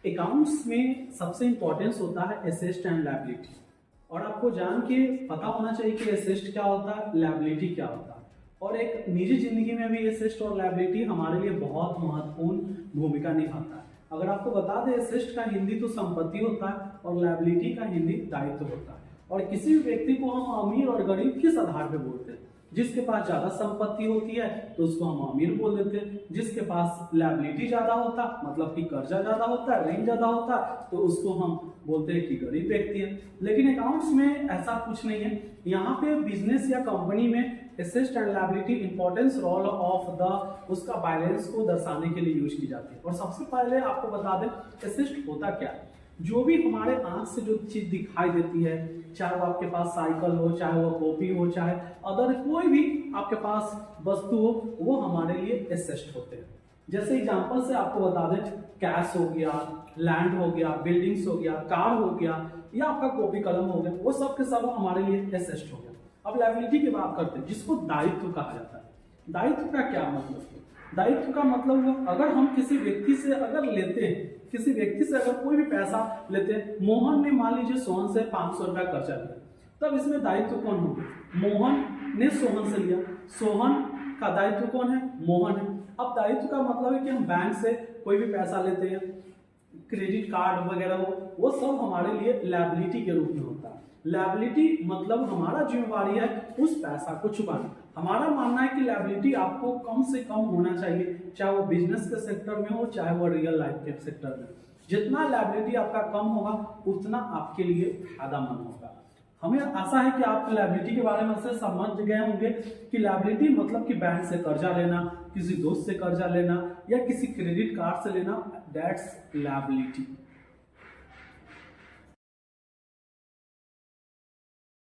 Accounts में सबसे importance होता है एसेट एंड लायबिलिटी। और आपको जान के पता होना चाहिए कि एसेट क्या होता है, लायबिलिटी क्या होता है। और एक निजी जिंदगी में भी एसेट और लायबिलिटी हमारे लिए बहुत महत्वपूर्ण भूमिका निभाता है। अगर आपको बता दें, एसेट का हिंदी तो संपत्ति होता है और लायबिलिटी का हिंदी दायित्व होता है। और किसी भी व्यक्ति को हम अमीर और गरीब किस आधार पर बोलते हैं? जिसके पास ज्यादा संपत्ति होती है तो उसको हम अमीर बोल देते हैं, जिसके पास लायबिलिटी ज्यादा होता मतलब कि कर्जा ज्यादा होता है, ऋण ज्यादा होता है, तो उसको हम बोलते हैं कि गरीब व्यक्ति है। लेकिन अकाउंट्स में ऐसा कुछ नहीं है। यहाँ पे बिजनेस या कंपनी में asset and liability importance role of the उसका बैलेंस को दर्शाने के लिए यूज की जाती है। और सबसे पहले आपको बता दें एसेट होता क्या है। जो भी हमारे आंख से जो चीज दिखाई देती है, चाहे वो आपके पास साइकिल हो, चाहे वो कॉपी हो, चाहे अदर कोई भी आपके पास वस्तु हो, वो हमारे लिए एसेट होते हैं। जैसे एग्जांपल से आपको बता दें, कैश हो गया, लैंड हो गया, बिल्डिंग्स हो गया, कार हो गया, या आपका कॉपी कलम हो गया, वो सब के सब हमारे लिए एसेट हो गया। अब लायबिलिटी की बात करते हैं, जिसको दायित्व कहा जाता है। दायित्व का क्या मतलब है? दायित्व का मतलब है, अगर हम किसी व्यक्ति से अगर लेते हैं, किसी व्यक्ति से अगर कोई भी पैसा लेते हैं, मोहन ने मान लीजिए सोहन से 500 रुपया कर्जा लिया, तब इसमें दायित्व कौन होगा? मोहन ने सोहन से लिया, सोहन का दायित्व कौन है? मोहन है। अब दायित्व का मतलब है कि हम बैंक से कोई भी पैसा लेते हैं, क्रेडिट कार्ड वगैरह हो, वो सब हमारे लिए लायबिलिटी के रूप में होता है। लायबिलिटी मतलब हमारा जिम्मेवारी है उस पैसा को चुकाना। हमारा मानना है कि लायबिलिटी आपको कम से कम होना चाहिए, चाहे वो बिजनेस के सेक्टर में हो, चाहे वो रियल लाइफ के सेक्टर में। जितना लायबिलिटी आपका कम होगा उतना आपके लिए फायदेमंद होगा। हमें आशा है कि आप लायबिलिटी के बारे में से समझ गए होंगे कि लायबिलिटी मतलब कि बैंक से कर्जा लेना, किसी दोस्त से कर्जा लेना, या किसी क्रेडिट कार्ड से लेना, दैट्स लायबिलिटी।